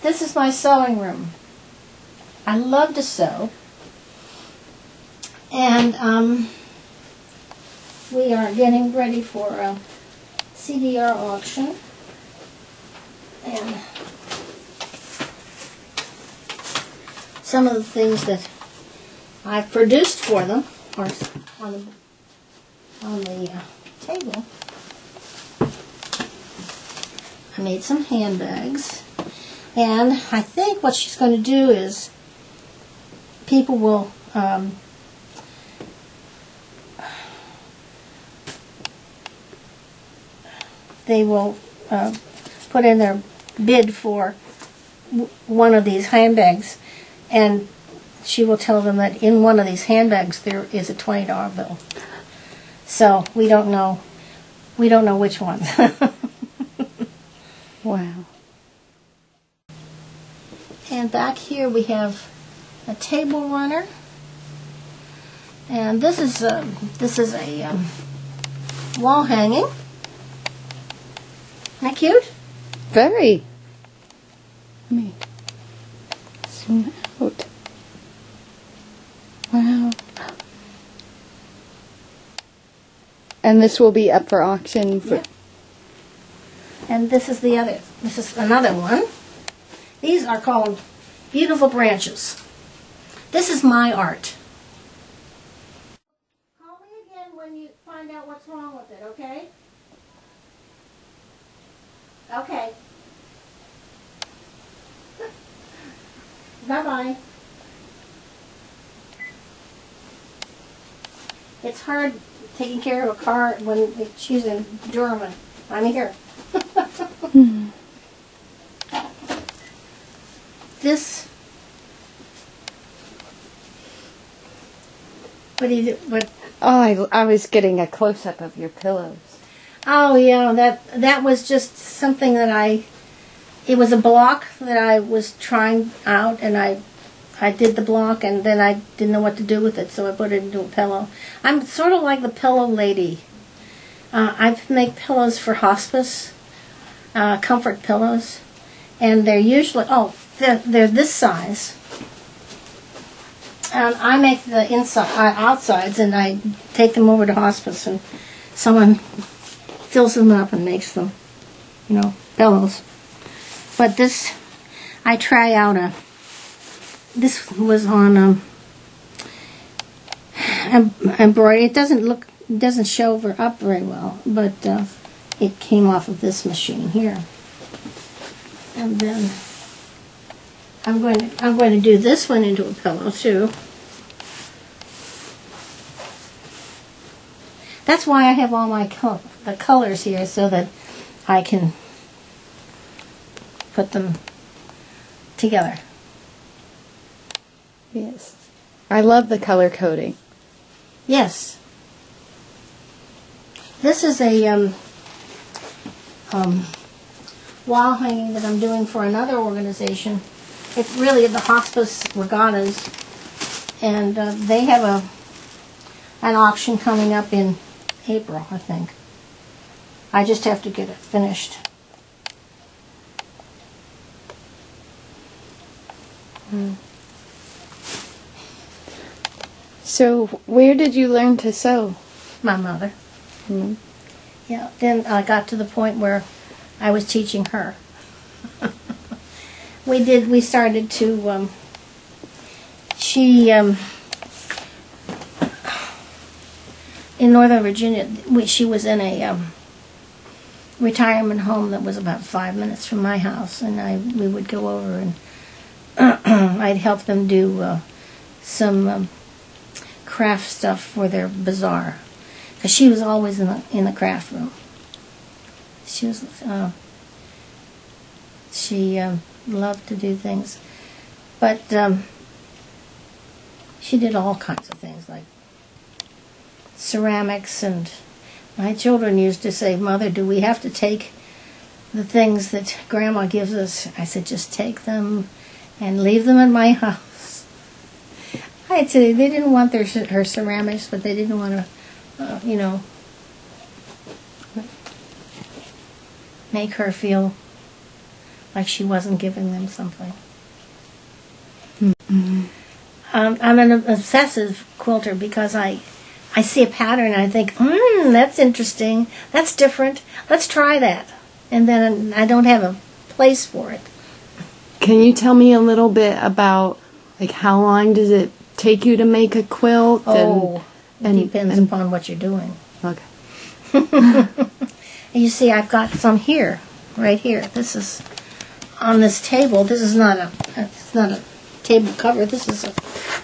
This is my sewing room. I love to sew. And we are getting ready for a CDR auction. And some of the things that I've produced for them are on the table. I made some handbags. And I think what she's going to do is people will they will put in their bid for one of these handbags, and she will tell them that in one of these handbags there is a $20 bill. So we don't know which ones. Wow. And back here we have a table runner, and this is a wall hanging. Isn't that cute? Very. Let me zoom out. Wow. And this will be up for auction for... Yeah. And this is another one. These are called Beautiful Branches. This is my art. Call me again when you find out what's wrong with it, okay? Okay. Bye-bye. It's hard taking care of a car when she's in German. I'm here. This. What? Oh, I was getting a close-up of your pillows. Oh yeah, that was just something that it was a block that I was trying out, and I did the block, and then I didn't know what to do with it, so I put it into a pillow. I'm sort of like the pillow lady. I make pillows for hospice, comfort pillows, and they're usually, they're this size. And I make the outsides, and I take them over to hospice, and someone fills them up and makes them, pillows. But this, I try out this was on embroidery. It doesn't show up very well, but it came off of this machine here. And then I'm going to do this one into a pillow too. That's why I have all my the colors here, so that I can put them together. Yes. I love the color coding. Yes. This is a wall hanging that I'm doing for another organization. It's really the Hospice Regattas, and they have an auction coming up in April, I think. I just have to get it finished. So, where did you learn to sew? My mother. Mm-hmm. Yeah, then I got to the point where I was teaching her. We started to, in Northern Virginia, she was in a retirement home that was about 5 minutes from my house, and we would go over and I'd help them do some craft stuff for their bazaar, because she was always in the craft room. She was she loved to do things, but she did all kinds of things like ceramics, and my children used to say, "Mother, do we have to take the things that Grandma gives us?" I said, "Just take them and leave them in my house." I'd say they didn't want her ceramics, but they didn't want to, make her feel like she wasn't giving them something. I'm an obsessive quilter because I see a pattern and I think, that's interesting, that's different, let's try that. And then I don't have a place for it. Can you tell me a little bit about, like, how long does it take you to make a quilt? It depends upon what you're doing. Okay. You see, I've got some here, right here. This is on this table. This is not it's not a table cover. This is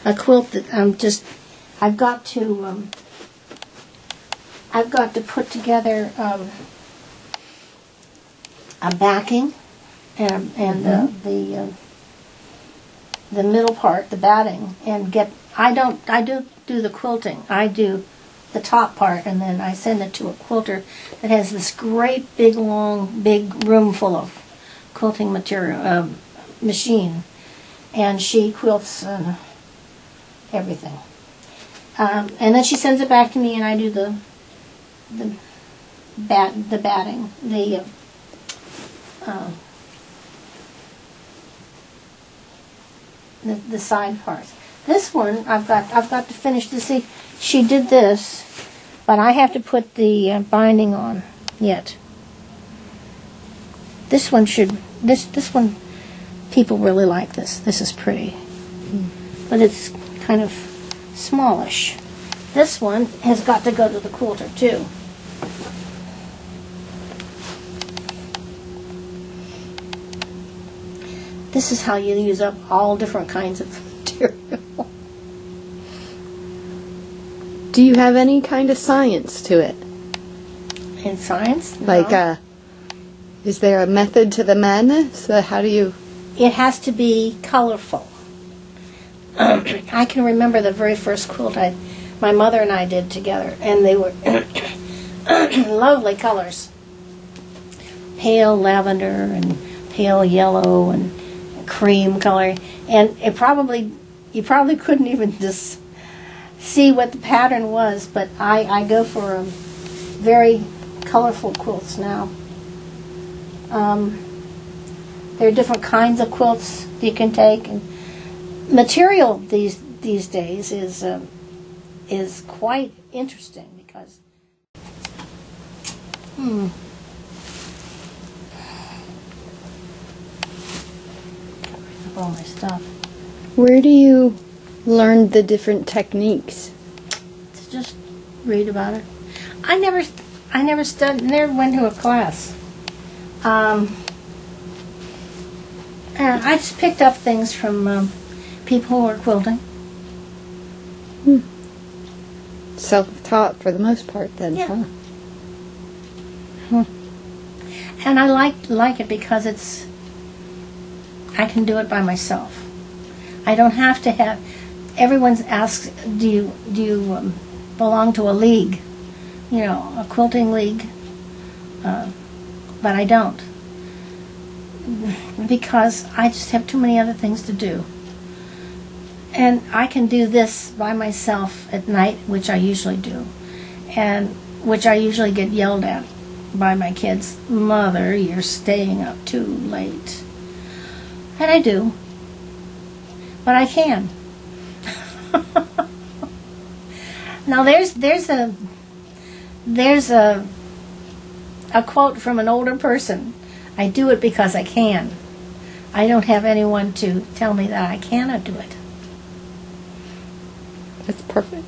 a quilt that I've got to put together a backing and the middle part, the batting, and I do the quilting. I do the top part, and then I send it to a quilter that has this great big room full of quilting material machine, and she quilts everything. And then she sends it back to me, and I do the batting, the side parts. This one I've got to finish to see. She did this, but I have to put the binding on yet. This one people really like this. This is pretty, but it's kind of smallish. This one has got to go to the quilter too. This is how you use up all different kinds of material. Do you have any kind of science to it? In science? No. Like, is there a method to the madness? How do you... It has to be colorful. I can remember the very first quilt my mother and I did together, and they were lovely colors. Pale lavender and pale yellow and cream color, and you probably couldn't even just see what the pattern was, but I go for very colorful quilts now. There are different kinds of quilts you can take, and material these days is quite interesting because all my stuff. Where do you learn the different techniques? To just read about it. I never never went to a class. And I just picked up things from people who are quilting. Self-taught for the most part, then, Yeah. huh? And I like it because I can do it by myself. I don't have to have. Everyone's asked, do you belong to a league? A quilting league? But I don't. Because I just have too many other things to do. And I can do this by myself at night, which I usually do, and which I usually get yelled at by my kids. Mother, you're staying up too late. And I do. But I can. Now there's a quote from an older person. I do it because I can. I don't have anyone to tell me that I cannot do it. That's perfect.